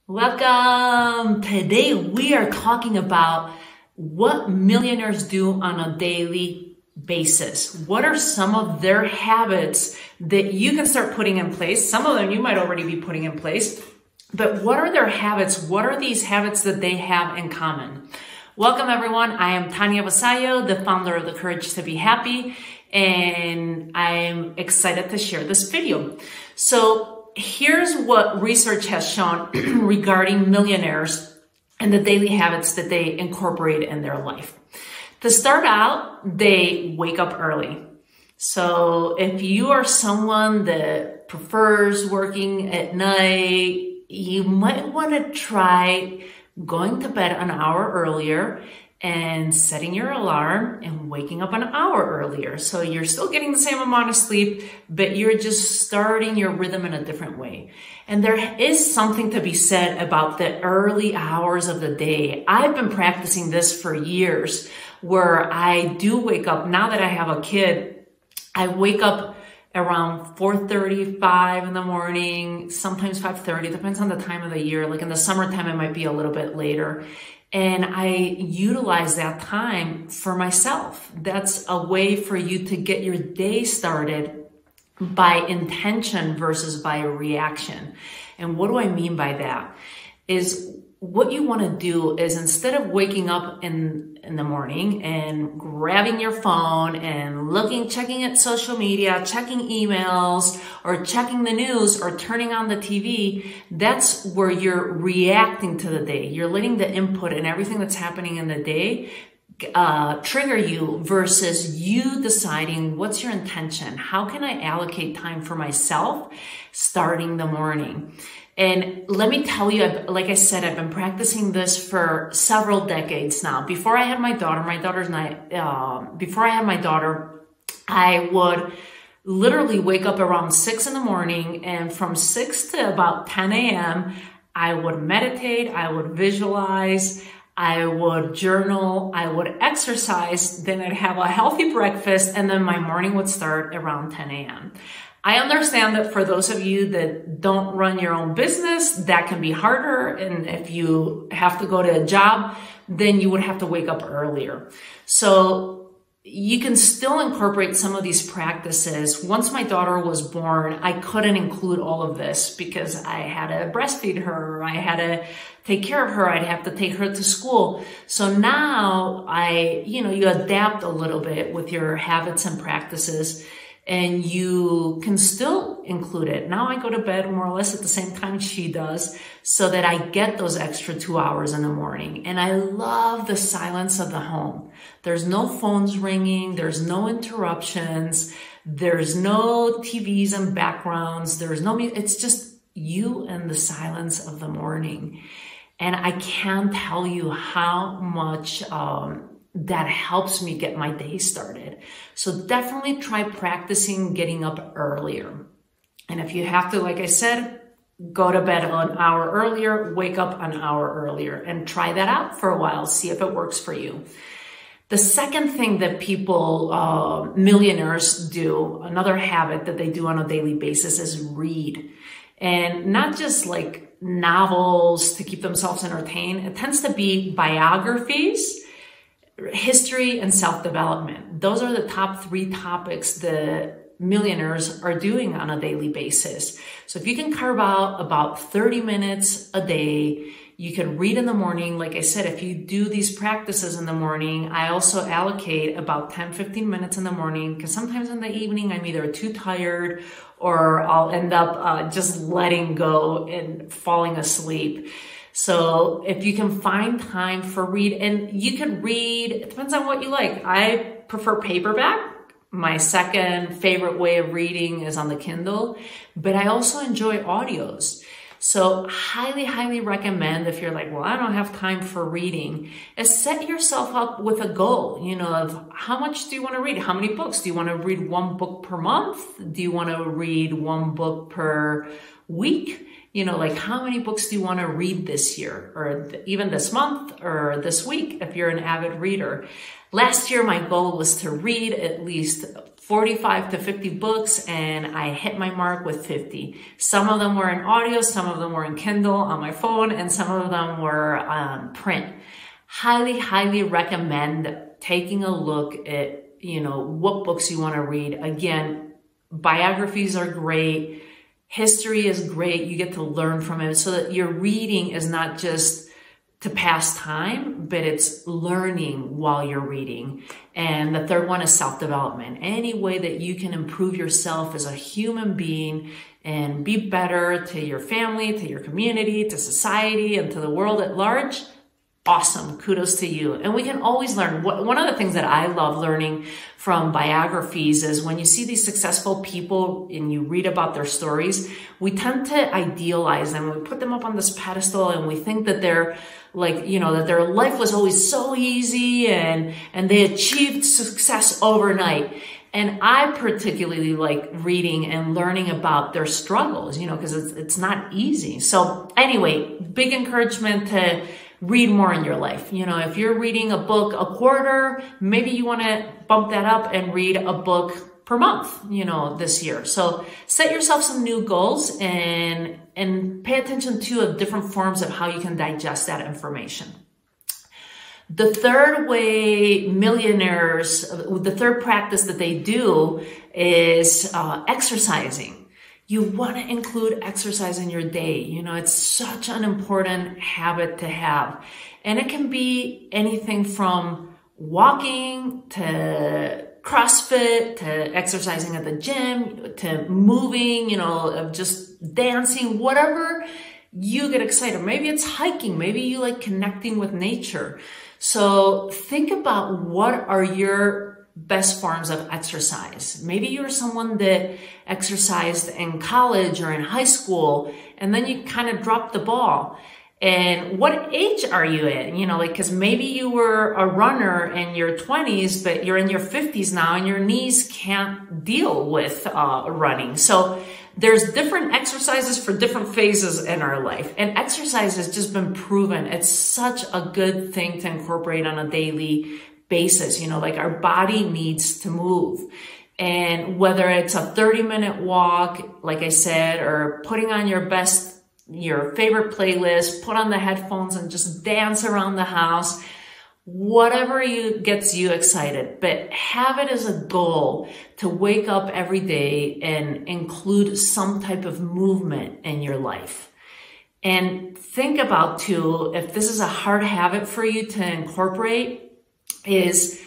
Welcome! Today we are talking about what millionaires do on a daily basis. What are some of their habits that you can start putting in place? Some of them you might already be putting in place, but what are their habits? What are these habits that they have in common? Welcome everyone. I am Tania Vasallo, the founder of The Courage to Be Happy, and I'm excited to share this video. So here's what research has shown regarding millionaires and the daily habits that they incorporate in their life. To start out, they wake up early. So if you are someone that prefers working at night, you might want to try going to bed an hour earlier and setting your alarm and waking up an hour earlier. So you're still getting the same amount of sleep, but you're just starting your rhythm in a different way. And there is something to be said about the early hours of the day. I've been practicing this for years, where I do wake up. Now that I have a kid, I wake up around 4:35 in the morning, sometimes 5:30, depends on the time of the year. Like in the summertime, it might be a little bit later. And I utilize that time for myself. That's a way for you to get your day started by intention versus by reaction. And what do I mean by that? Is what you want to do is, instead of waking up in the morning and grabbing your phone and checking at social media, checking emails, or checking the news, or turning on the TV, that's where you're reacting to the day. You're letting the input and everything that's happening in the day trigger you, versus you deciding what's your intention. How can I allocate time for myself starting the morning? And let me tell you, like I said, I've been practicing this for several decades now. Before I had my daughter, I would literally wake up around 6 in the morning, and from 6 to about 10 a.m., I would meditate, I would visualize, I would journal, I would exercise, then I'd have a healthy breakfast, and then my morning would start around 10 a.m. I understand that for those of you that don't run your own business, that can be harder. And if you have to go to a job, then you would have to wake up earlier. So you can still incorporate some of these practices. Once my daughter was born, I couldn't include all of this because I had to breastfeed her, I had to take care of her, I'd have to take her to school. So now you adapt a little bit with your habits and practices, and you can still include it. Now I go to bed more or less at the same time she does, so that I get those extra 2 hours in the morning. And I love the silence of the home. There's no phones ringing. There's no interruptions. There's no TVs and backgrounds. There's no music. It's just you and the silence of the morning. And I can't tell you how much that helps me get my day started. So definitely try practicing getting up earlier. And if you have to, like I said, go to bed an hour earlier, wake up an hour earlier, and try that out for a while. See if it works for you. The second thing that millionaires do, another habit that they do on a daily basis, is read. And not just like novels to keep themselves entertained. It tends to be biographies, history, and self-development. Those are the top 3 topics that millionaires are doing on a daily basis. So if you can carve out about 30 minutes a day, you can read in the morning. Like I said, if you do these practices in the morning, I also allocate about 10-15 minutes in the morning, because sometimes in the evening I'm either too tired or I'll end up just letting go and falling asleep. So if you can find time for read, and you can read, it depends on what you like. I prefer paperback. My second favorite way of reading is on the Kindle, but I also enjoy audios. So highly, highly recommend, if you're like, well, I don't have time for reading, is set yourself up with a goal, of how much do you want to read? How many books? Do you want to read 1 book per month? Do you want to read 1 book per week? Like how many books do you want to read this year, or even this month, or this week, if you're an avid reader? Last year, my goal was to read at least 45 to 50 books, and I hit my mark with 50. Some of them were in audio, some of them were in Kindle on my phone, and some of them were print. Highly, highly recommend taking a look at, you know, what books you want to read. Again, biographies are great. History is great. You get to learn from it so that your reading is not just to pass time, but it's learning while you're reading. And the third one is self-development. Any way that you can improve yourself as a human being and be better to your family, to your community, to society, and to the world at large, awesome. Kudos to you. And we can always learn. One of the things that I love learning from biographies is when you see these successful people and you read about their stories, we tend to idealize them. We put them up on this pedestal and we think that they're like, you know, that their life was always so easy and they achieved success overnight. And I particularly like reading and learning about their struggles, you know, because it's not easy. So anyway, big encouragement to read more in your life. You know, if you're reading a book a quarter, maybe you want to bump that up and read a book per month, you know, this year. So set yourself some new goals and pay attention to different forms of how you can digest that information. The third way Millionaires, the third practice that they do is exercising. You want to include exercise in your day. You know, it's such an important habit to have. And it can be anything from walking to CrossFit to exercising at the gym to moving, you know, just dancing, whatever you get excited. Maybe it's hiking. Maybe you like connecting with nature. So think about what are your best forms of exercise. Maybe you're someone that exercised in college or in high school, and then you kind of dropped the ball. And what age are you in? You know, like, cause maybe you were a runner in your 20s, but you're in your 50s now and your knees can't deal with running. So there's different exercises for different phases in our life. And exercise has just been proven. It's such a good thing to incorporate on a daily basis. You know, like our body needs to move. And whether it's a 30-minute walk, like I said, or putting on your favorite playlist, put on the headphones and just dance around the house, whatever gets you excited, but have it as a goal to wake up every day and include some type of movement in your life. And think about too, if this is a hard habit for you to incorporate, is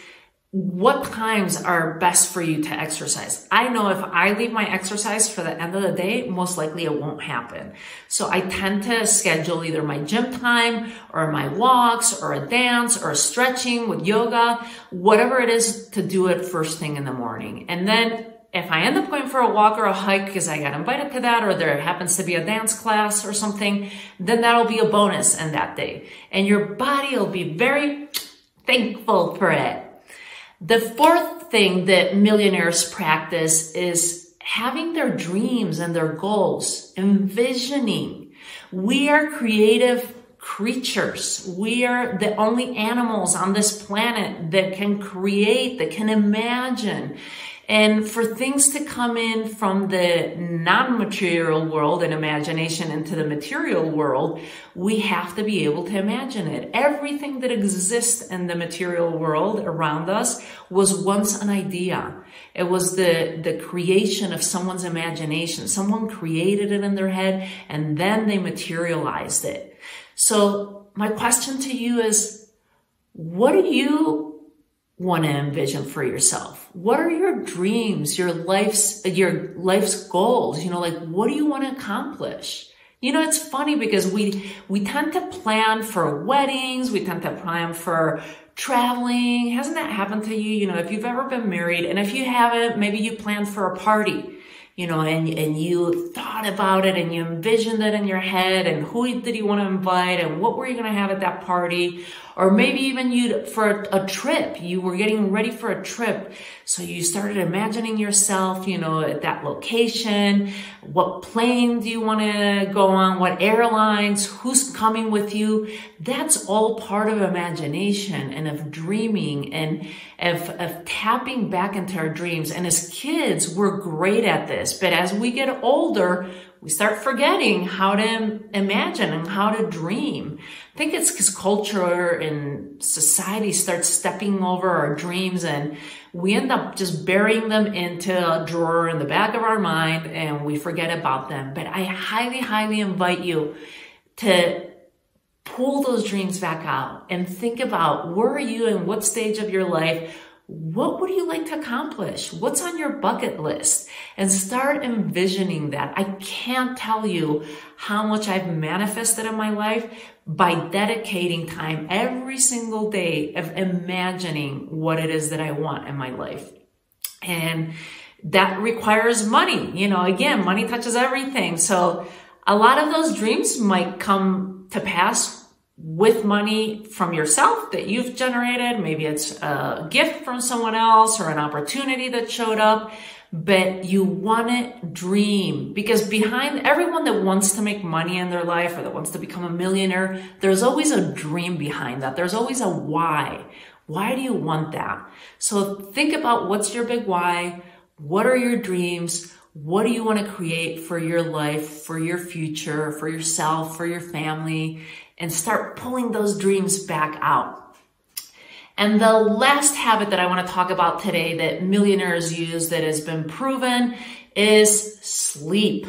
what times are best for you to exercise. I know if I leave my exercise for the end of the day, most likely it won't happen. So I tend to schedule either my gym time or my walks or a dance or stretching with yoga, whatever it is, to do it first thing in the morning. And then if I end up going for a walk or a hike because I got invited to that, or there happens to be a dance class or something, then that'll be a bonus in that day. And your body will be very thankful for it. The fourth thing that millionaires practice is having their dreams and their goals, envisioning. We are creative creatures. We are the only animals on this planet that can create, that can imagine. And for things to come in from the non-material world and imagination into the material world, we have to be able to imagine it. Everything that exists in the material world around us was once an idea. It was the creation of someone's imagination. Someone created it in their head and then they materialized it. So my question to you is, what do you want to envision for yourself? What are your dreams, your life's goals? You know, like, what do you want to accomplish? You know, it's funny because we tend to plan for weddings. We tend to plan for traveling. Hasn't that happened to you? You know, if you've ever been married, and if you haven't, maybe you planned for a party. and you thought about it and you envisioned it in your head, and who did you want to invite and what were you going to have at that party? Or maybe even for a trip, you were getting ready for a trip. So you started imagining yourself, at that location. What plane do you want to go on? What airlines? Who's coming with you? That's all part of imagination and of dreaming and of tapping back into our dreams. And as kids, we're great at this. But as we get older, we start forgetting how to imagine and how to dream. I think it's because culture and society starts stepping over our dreams, and we end up just burying them into a drawer in the back of our mind, and we forget about them. But I highly, highly invite you to pull those dreams back out and think about, where are you in what stage of your life? What would you like to accomplish? What's on your bucket list? And start envisioning that. I can't tell you how much I've manifested in my life by dedicating time every single day of imagining what it is that I want in my life. And that requires money. Again, money touches everything. So a lot of those dreams might come to pass with money from yourself that you've generated. Maybe it's a gift from someone else or an opportunity that showed up, but you want to dream, because behind everyone that wants to make money in their life or that wants to become a millionaire, there's always a dream behind that. There's always a why. Why do you want that? So think about, what's your big why? What are your dreams? What do you want to create for your life, for your future, for yourself, for your family? And start pulling those dreams back out. And the last habit that I want to talk about today that millionaires use that has been proven is sleep.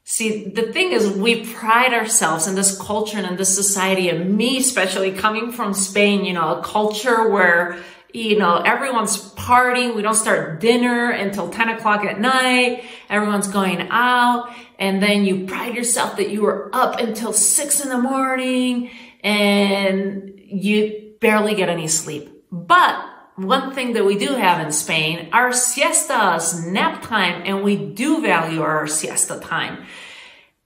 See, the thing is, we pride ourselves in this culture and in this society, and me especially coming from Spain, a culture where, everyone's partying. We don't start dinner until 10 o'clock at night. Everyone's going out. And then you pride yourself that you were up until 6 in the morning and you barely get any sleep. But one thing that we do have in Spain are siestas, nap time, and we do value our siesta time.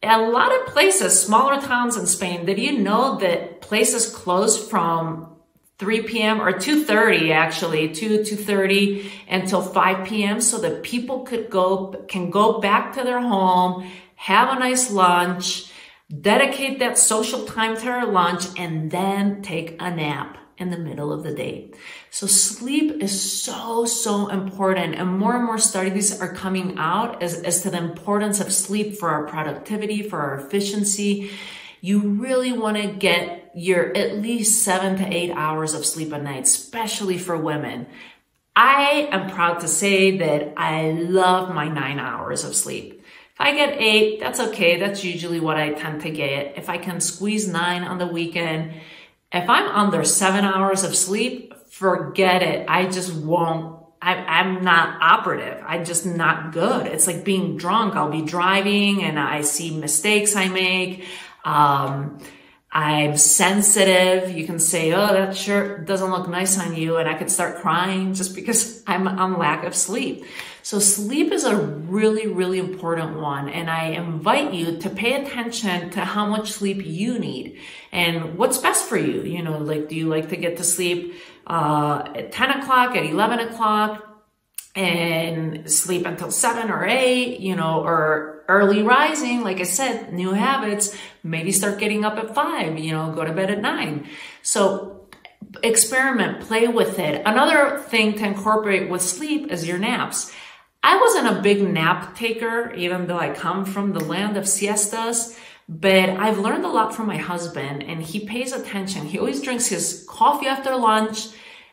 A lot of places, smaller towns in Spain, did you know that places close from 3 p.m. or 2:30 actually, 2:30 until 5 p.m. so that people can go back to their home, have a nice lunch, dedicate that social time to their lunch, and then take a nap in the middle of the day. So sleep is so, so important. And more studies are coming out as to the importance of sleep for our productivity, for our efficiency. You really want to get your at least 7 to 8 hours of sleep a night, especially for women. I am proud to say that I love my 9 hours of sleep. If I get 8, that's okay. That's usually what I tend to get. If I can squeeze 9 on the weekend, if I'm under 7 hours of sleep, forget it. I just won't. I'm not operative. I'm just not good. It's like being drunk. I'll be driving and I see mistakes I make. I'm sensitive. You can say, oh, that shirt doesn't look nice on you. And I could start crying just because I'm on lack of sleep. So sleep is a really, really important one. And I invite you to pay attention to how much sleep you need and what's best for you. Do you like to get to sleep at 10 o'clock, at 11 o'clock and sleep until 7 or 8, or early rising? Like I said, new habits, maybe start getting up at 5, go to bed at 9. So experiment, play with it. Another thing to incorporate with sleep is your naps. I wasn't a big nap taker, even though I come from the land of siestas, but I've learned a lot from my husband, and he pays attention. He always drinks his coffee after lunch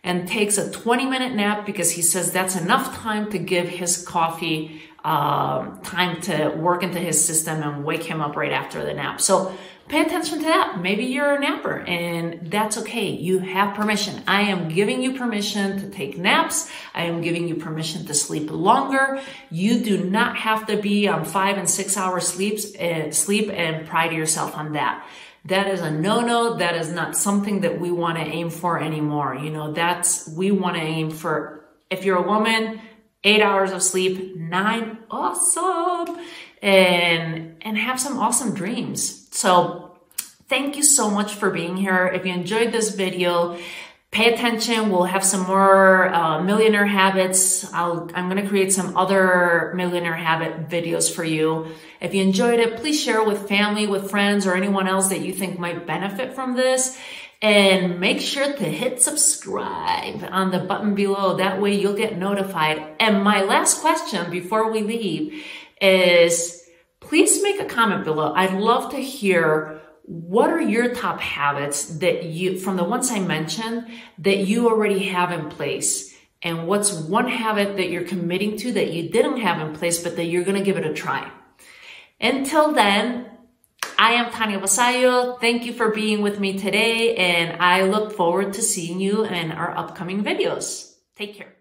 and takes a 20-minute nap because he says that's enough time to give his coffee time to work into his system and wake him up right after the nap. So pay attention to that. Maybe you're a napper, and that's okay. You have permission. I am giving you permission to take naps. I am giving you permission to sleep longer. You do not have to be on 5 and 6 hour sleep and pride yourself on that. That is a no-no. That is not something that we want to aim for anymore. We want to aim for, if you're a woman, 8 hours of sleep, 9, awesome, and have some awesome dreams. So thank you so much for being here. If you enjoyed this video, pay attention. We'll have some more millionaire habits. I'm going to create some other millionaire habit videos for you. If you enjoyed it, please share it with family, with friends, or anyone else that you think might benefit from this. And make sure to hit subscribe on the button below. That way you'll get notified. And my last question before we leave is, please make a comment below. I'd love to hear, what are your top habits that you, from the ones I mentioned, that you already have in place? And what's one habit that you're committing to that you didn't have in place, but that you're going to give it a try? Until then, I am Tania Vasallo. Thank you for being with me today, and I look forward to seeing you in our upcoming videos. Take care.